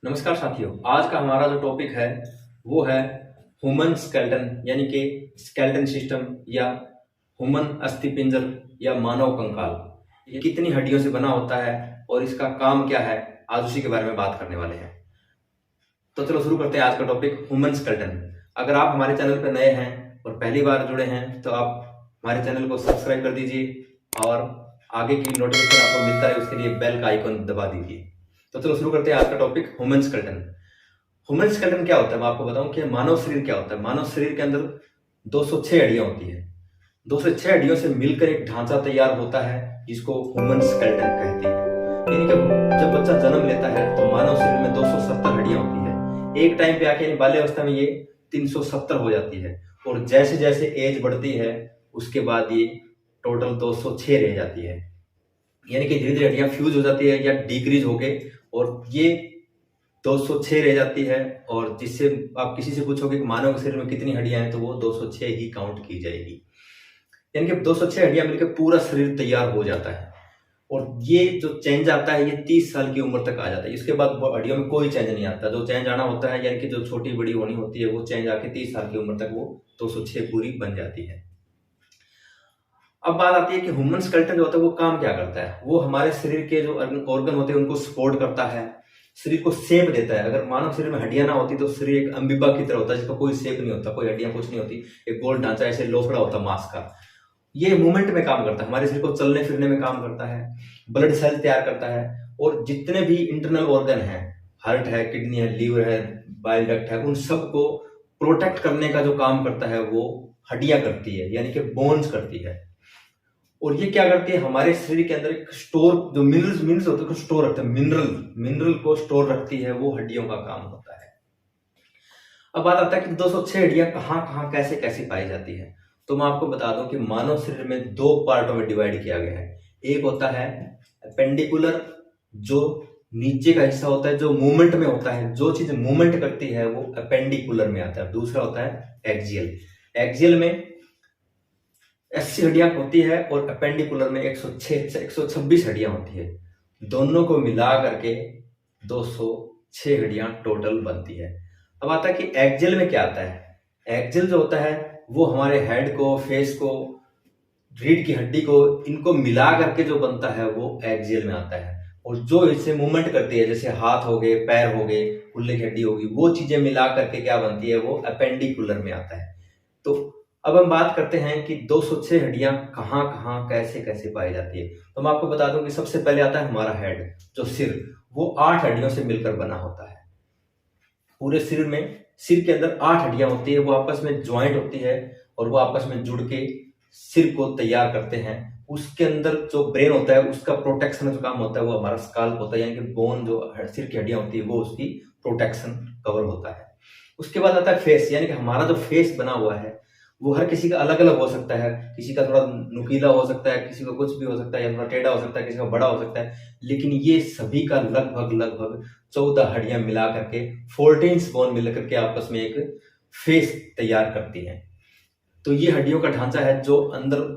नमस्कार साथियों, आज का हमारा जो टॉपिक है वो है ह्यूमन स्केलेटन यानी कि स्केलेटन सिस्टम या ह्यूमन अस्थिपिंजर या मानव कंकाल। ये कितनी हड्डियों से बना होता है और इसका काम क्या है, आज उसी के बारे में बात करने वाले हैं। तो चलो शुरू करते हैं आज का टॉपिक ह्यूमन स्केलेटन। अगर आप हमारे चैनल पर नए हैं और पहली बार जुड़े हैं तो आप हमारे चैनल को सब्सक्राइब कर दीजिए और आगे की नोटिफिकेशन आपको मिलता रहे उसके लिए बेल का आइकन दबा दीजिए। तो चलो शुरू करते हैं आज का topic human skeleton. Human skeleton क्या होता है, मैं आपको बताऊं कि मानव शरीर क्या होता है। मानव शरीर के अंदर 206 हड्डियां होती है। 206 हड्डियों से मिलकर एक ढांचा तैयार होता है जिसको ह्यूमन स्केलेटन कहते हैं। यानी कि जब बच्चा जन्म लेता है तो मानव शरीर में 270 हड्डियां होती है। एक टाइम पे आके बाल्यावस्था में ये 370 हो जाती है और जैसे जैसे एज बढ़ती है उसके बाद ये टोटल 206 रह जाती है। यानी कि धीरे धीरे हड्डियां फ्यूज हो जाती है या डिक्रीज होके और ये 206 रह जाती है। और जिससे आप किसी से पूछोगे कि मानव के शरीर में कितनी हड्डियां हैं तो वो 206 ही काउंट की जाएगी। यानी कि 206 हड्डियां मिलकर पूरा शरीर तैयार हो जाता है और ये जो चेंज आता है ये 30 साल की उम्र तक आ जाता है। इसके बाद हड्डियों में कोई चेंज नहीं आता। जो चेंज आना होता है यानी कि जो छोटी बड़ी होनी होती है वो चेंज आके 30 साल की उम्र तक वो 206 पूरी बन जाती है। अब बात आती है कि ह्यूमन स्केलेटन जो होता है वो काम क्या करता है। वो हमारे शरीर के जो ऑर्गन होते हैं उनको सपोर्ट करता है, शरीर को शेप देता है। अगर मानव शरीर में हड्डियां ना होती तो शरीर एक अमीबा की तरह होता है जिसका कोई शेप नहीं होता, कोई हड्डियां कुछ नहीं होती, एक गोल ढांचा ऐसे लोफड़ा होता मांस का। ये मूवमेंट में काम करता है, हमारे शरीर को चलने फिरने में काम करता है, ब्लड सेल तैयार करता है और जितने भी इंटरनल ऑर्गन है, हार्ट है, किडनी है, लीवर है, बाइल डक्ट है, उन सबको प्रोटेक्ट करने का जो काम करता है वो हड्डियां करती है, यानी कि बोन्स करती है। और ये क्या करती है, हमारे शरीर के अंदर एक स्टोर जो मिनरल्स होते हैं स्टोर रखते हैं, मिनरल को स्टोर रखती है, वो हड्डियों का काम होता है। अब बात आता है कि 206 हड्डियां कहाँ कहाँ कैसे कैसे पाई जाती है। तो मैं आपको बता दूं कि मानव शरीर में दो पार्टों में डिवाइड किया गया है। एक होता है अपेंडिकुलर, जो नीचे का हिस्सा होता है, जो मूवमेंट में होता है, जो चीज मूवमेंट करती है वो अपेंडिकुलर में आता है। दूसरा होता है एक्सियल। एक्सियल में 80 हड्डियां होती है और अपेंडिकुलर में 126 हड्डियां होती है। दोनों को मिला करके 206 हड्डियां टोटल बनती है। अब आता है कि एक्सियल में क्या आता है। एक्सियल जो होता है वो हमारे हेड को, फेस को, रीढ़ की हड्डी को, इनको मिला करके जो बनता है वो एक्सियल में आता है। और जो इससे मूवमेंट करती है जैसे हाथ हो गए, पैर हो गए, कुल्ले की हड्डी होगी, वो चीजें मिला करके क्या बनती है वो अपेंडिकुलर में आता है। तो अब हम बात करते हैं कि 206 हड्डियां कहाँ कहाँ कैसे कैसे पाई जाती है। तो मैं आपको बता दूं कि सबसे पहले आता है हमारा हेड, जो सिर, वो 8 हड्डियों से मिलकर बना होता है। पूरे सिर में, सिर के अंदर 8 हड्डियां होती है, वो आपस में ज्वाइंट होती है और वो आपस में जुड़ के सिर को तैयार करते हैं। उसके अंदर जो ब्रेन होता है उसका प्रोटेक्शन जो काम होता है वो हमारा स्काल्प होता है, यानी कि बोन जो सिर की हड्डियां होती है वो उसकी प्रोटेक्शन कवर होता है। उसके बाद आता है फेस, यानी कि हमारा जो फेस बना हुआ है वो हर किसी का अलग अलग हो सकता है। किसी का थोड़ा नुकीला हो सकता है, किसी का कुछ भी हो सकता है, या थोड़ा टेढ़ा हो सकता है, किसी का बड़ा हो सकता है, लेकिन ये सभी का लगभग लगभग 14 हड्डियां मिला करके 14 बोन मिल करके आपस में एक फेस तैयार करती है। तो ये हड्डियों का ढांचा है जो अंदर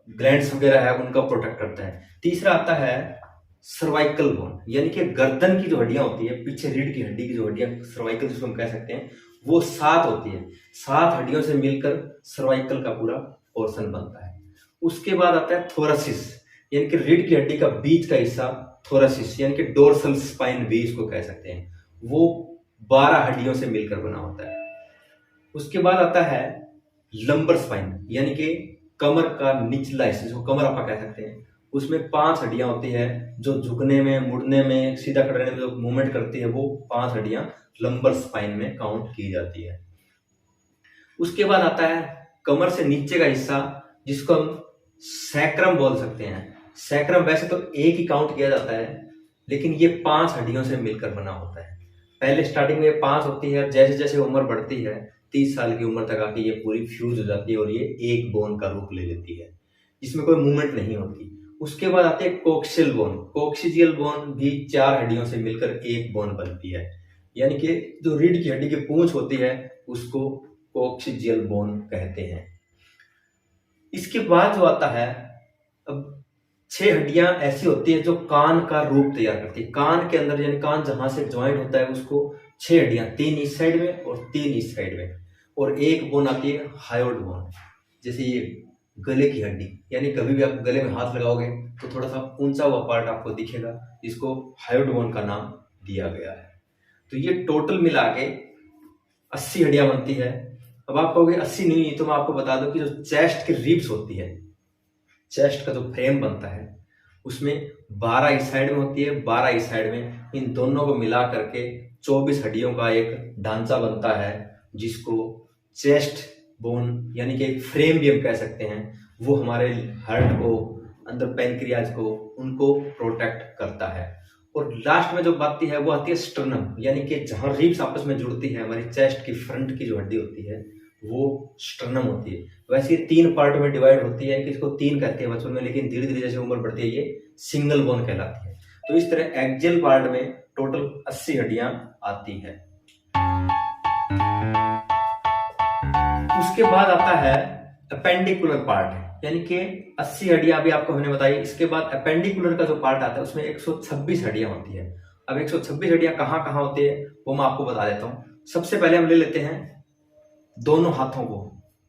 ग्लैंड्स वगैरह है उनका प्रोटेक्ट करता है। तीसरा आता है सर्वाइकल बोन, यानी कि गर्दन की जो हड्डियां होती है, पीछे रीढ़ की हड्डी की जो हड्डियां, सर्वाइकल जिसको हम कह सकते हैं, वो 7 होती है। 7 हड्डियों से मिलकर सर्वाइकल का पूरा पोर्शन बनता है। उसके बाद आता है थोरसिस, यानी कि रीढ़ की हड्डी का बीच का हिस्सा, थोरसिस यानी कि डोर्सल स्पाइन भी इसको कह सकते हैं, वो 12 हड्डियों से मिलकर बना होता है। उसके बाद आता है लंबर स्पाइन, यानी कि कमर का निचला हिस्सा, जिसको कमर आपा कह सकते हैं, उसमें 5 हड्डियां होती है जो झुकने में, मुड़ने में, सीधा खड़े रहने में जो मूवमेंट करती है, वो 5 हड्डियां लंबर स्पाइन में काउंट की जाती है। उसके बाद आता है कमर से नीचे का हिस्सा, जिसको हम सैक्रम बोल सकते हैं। सैक्रम वैसे तो एक ही काउंट किया जाता है, लेकिन ये 5 हड्डियों से मिलकर बना होता है। पहले स्टार्टिंग में 5 होती है, जैसे जैसे उम्र बढ़ती है 30 साल की उम्र तक आके ये पूरी फ्यूज हो जाती है और ये एक बोन का रूप ले लेती है, जिसमें कोई मूवमेंट नहीं होती। उसके बाद आती है कोक्सियल बोन। कोक्सियल बोन भी 4 हड्डियों से मिलकर एक बोन बनती है, यानी कि जो रीढ़ की हड्डी की पूंछ होती है उसको कोक्सियल बोन कहते हैं। इसके बाद जो आता है अब 6 हड्डियां ऐसी होती है जो कान का रूप तैयार करती है। कान के अंदर यानी कान जहां से ज्वाइंट होता है उसको 6 हड्डियां, 3 इस साइड में और 3 इस साइड में, और एक बोन आती है हायोइड बोन। जैसे ये गले की हड्डी, यानी कभी भी आप गले में हाथ लगाओगे तो थोड़ा सा ऊंचा हुआ पार्ट आपको दिखेगा, इसको हायोइड बोन का नाम दिया गया है। तो ये टोटल मिला के 80 हड्डियां बनती है। अब आप कहोगे 80 नहीं, तो मैं आपको बता दूं कि जो चेस्ट की रिब्स होती है, चेस्ट का जो फ्रेम बनता है उसमें 12 इस साइड में होती है, 12 इस साइड में, इन दोनों को मिला करके 24 हड्डियों का एक ढांचा बनता है, जिसको चेस्ट बोन यानी कि एक फ्रेम भी हम कह सकते हैं। वो हमारे हार्ट को, अंदर पैनक्रियाज को, उनको प्रोटेक्ट करता है। और लास्ट में जो बात है वो आती है स्टर्नम, यानी कि जहां रिब्स आपस में जुड़ती है, हमारी चेस्ट की फ्रंट की जो हड्डी होती है वो स्टर्नम होती है। वैसे 3 पार्ट में डिवाइड होती है, कि इसको 3 कहते हैं बचपन में, लेकिन धीरे धीरे जैसे उम्र बढ़ती है ये सिंगल बोन कहलाती है। तो इस तरह एक्जियल पार्ट में टोटल 80 हड्डियां आती है। उसके बाद आता है अपेंडिकुलर पार्ट, यानी कि 80 हड्डियां अभी आपको हमने बताई। इसके बाद अपेंडिकुलर का जो पार्ट आता है उसमें 126 हड्डियां होती है। अब 126 हड्डियां कहाँ कहाँ होती है वो मैं आपको बता देता हूँ। सबसे पहले हम ले लेते हैं दोनों हाथों को,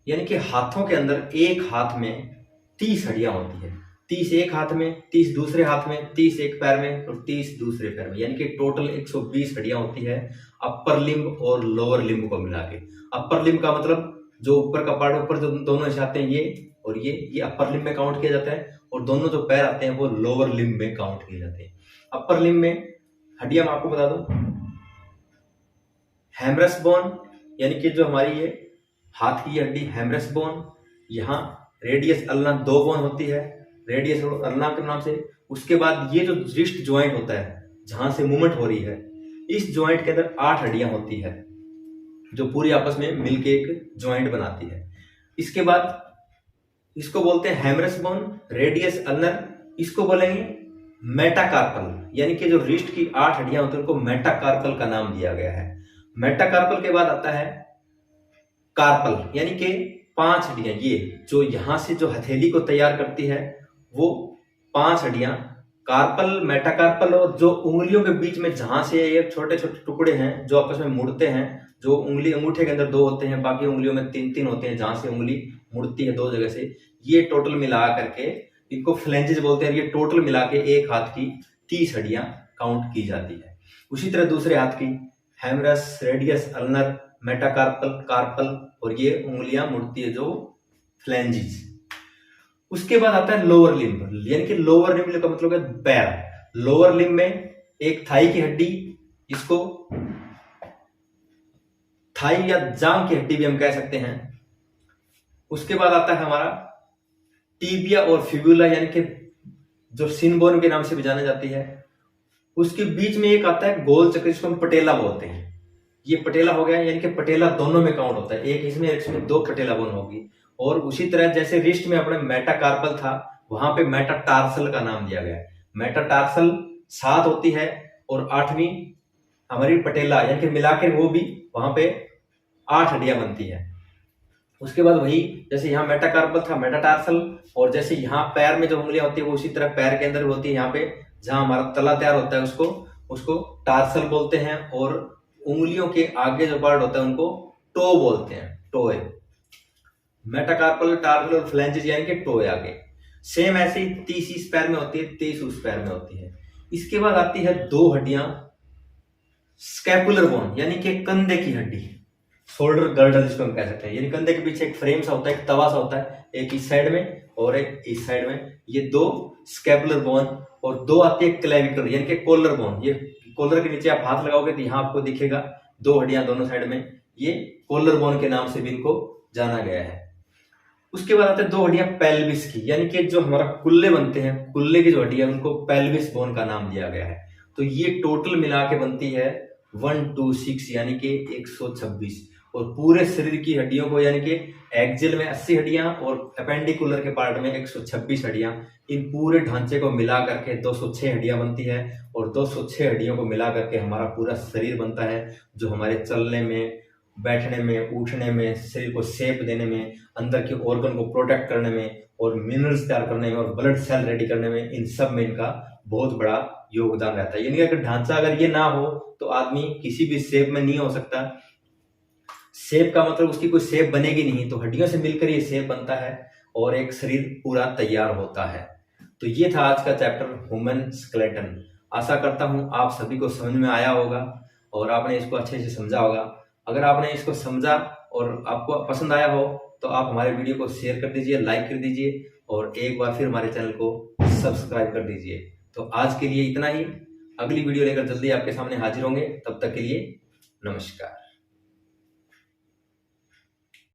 यानी कि हाथों के अंदर एक हाथ में 30 हड्डियां होती है। 30 एक हाथ में, 30 दूसरे हाथ में, 30 एक पैर में और 30 दूसरे पैर में, यानी कि टोटल 120 हड्डियां होती है अपर लिम्ब और लोअर लिम्ब को मिला के। अपर लिम्ब का मतलब जो ऊपर का पार्ट, ऊपर जो दोनों हिस्से आते हैं ये और ये अपर लिम्ब में काउंट किया जाता है, और दोनों जो पैर आते हैं वो लोअर लिम्ब में काउंट किए जाते हैं। अपर लिम्ब में हड्डियां मैं आपको बता दूं, हेमरस बोन, यानी कि जो हमारी ये हाथ की हड्डी हेमरस बोन, यहाँ रेडियस अल्ना 2 बोन होती है, रेडियस और अल्ना के नाम से। उसके बाद ये जो रिस्ट ज्वाइंट होता है जहां से मूवमेंट हो रही है, इस ज्वाइंट के अंदर 8 हड्डियां होती है जो पूरी आपस में मिलके एक ज्वाइंट बनाती है। इसके बाद इसको बोलते हैं हेमरस बोन, रेडियस अल्नर, इसको बोलेंगे मेटाकार्पल, यानी कि जो रिस्ट की 8 हड्डियां होती है उनको मेटाकार्पल का नाम दिया गया है। मेटाकार्पल के बाद आता है कार्पल, यानी कि 5 हड्डियां, ये जो यहां से जो हथेली को तैयार करती है वो 5 हड्डियां कार्पल, मेटाकार्पल, और जो उंगलियों के बीच में जहां से ये छोटे छोटे टुकड़े हैं जो आपस में मुड़ते हैं, जो उंगली अंगूठे के अंदर 2 होते हैं, बाकी उंगलियों में 3-3 होते हैं जहां से उंगली मुड़ती है 2 जगह से, ये टोटल मिला करके इनको फ्लेंजेस बोलते हैं। ये टोटल मिला के एक हाथ की 30 हड्डियां काउंट की जाती है। उसी तरह दूसरे हाथ की हेमरस, रेडियस अल्नर, मेटाकार्पल, कार्पल, और ये उंगलियां मुड़ती है जो फ्लेंजेस। उसके बाद आता है लोअर लिम्ब, यानी कि लोअर लिम्ब का मतलब है पैर। लोअर लिम्ब में एक थाई की हड्डी, इसको थाई या जांग की हड्डी भी हम कह सकते हैं। उसके बाद आता है हमारा टीबिया और फिबुला, यानी कि जो सिन बोन के नाम से भी जाना जाती है। उसके बीच में एक आता है गोल चक्र, जिसको हम पटेला बोलते हैं। ये पटेला हो गया, यानी कि पटेला दोनों में काउंट होता है, एक इसमें 2 पटेला बोन होगी। और उसी तरह जैसे रिस्ट में अपने मेटाकार्पल था, वहां पे मेटाटार्सल का नाम दिया गया है। मेटाटार्सल 7 होती है और 8वीं हमारी पटेला, यानी कि मिलाकर वो भी वहां पे 8 हड्डियां बनती है। उसके बाद वही जैसे यहाँ मेटाकार्पल था, मेटाटार्सल, और जैसे यहाँ पैर में जो उंगलियां होती है वो उसी तरह पैर के अंदर होती है। यहाँ पे जहां हमारा तला तैयार होता है उसको टार्सल बोलते हैं, और उंगलियों के आगे जो पार्ट होता है उनको टो बोलते हैं, टोए। मेटाकार्पल, टार्सल और फ्लेंजेस, यानी कि टोए आगे। सेम ऐसे ही 30 इस पैर में होती है, 30 उस पैर में होती है। इसके बाद आती है 2 हड्डियां स्कैपुलर बोन, यानी कि कंधे की हड्डी, शोल्डर गर्डल जिसको हम कह सकते हैं। यानी कंधे के पीछे एक फ्रेम सा होता है, एक तवा सा होता है, एक इस साइड में और एक इस साइड में, ये 2 स्कैपुलर बोन। और 2 आती है क्लेविकल, यानी कि कॉलर बोन। ये कॉलर के नीचे आप हाथ लगाओगे तो यहाँ आपको दिखेगा 2 हड्डियां दोनों साइड में, ये कॉलर बोन के नाम से भी इनको जाना गया है। उसके बाद आते हैं 2 हड्डियां पेल्विस की, यानी कि जो हमारा कुल्ले बनते हैं, कुल्ले की जो हड्डियां उनको पेल्विस बोन का नाम दिया गया है। तो ये टोटल मिला के बनती है 126, यानी कि 126। और पूरे शरीर की हड्डियों को, यानी कि एक्जियल में 80 हड्डियां और अपेंडिकुलर के पार्ट में 126 हड्डियां, इन पूरे ढांचे को मिला करके 206 हड्डियां बनती है। और 206 हड्डियों को मिला करके हमारा पूरा शरीर बनता है, जो हमारे चलने में बैठने में, उठने में, शरीर को शेप देने में, अंदर के ऑर्गन को प्रोटेक्ट करने में और मिनरल्स तैयार करने में और ब्लड सेल रेडी करने में, इन सब में इनका बहुत बड़ा योगदान रहता है। यानी कि अगर ढांचा अगर ये ना हो तो आदमी किसी भी शेप में नहीं हो सकता। शेप का मतलब उसकी कोई शेप बनेगी नहीं, तो हड्डियों से मिलकर ये शेप बनता है और एक शरीर पूरा तैयार होता है। तो ये था आज का चैप्टर ह्यूमन स्केलेटन। आशा करता हूं आप सभी को समझ में आया होगा और आपने इसको अच्छे से समझा होगा। अगर आपने इसको समझा और आपको पसंद आया हो तो आप हमारे वीडियो को शेयर कर दीजिए, लाइक कर दीजिए और एक बार फिर हमारे चैनल को सब्सक्राइब कर दीजिए। तो आज के लिए इतना ही। अगली वीडियो लेकर जल्दी आपके सामने हाजिर होंगे। तब तक के लिए नमस्कार।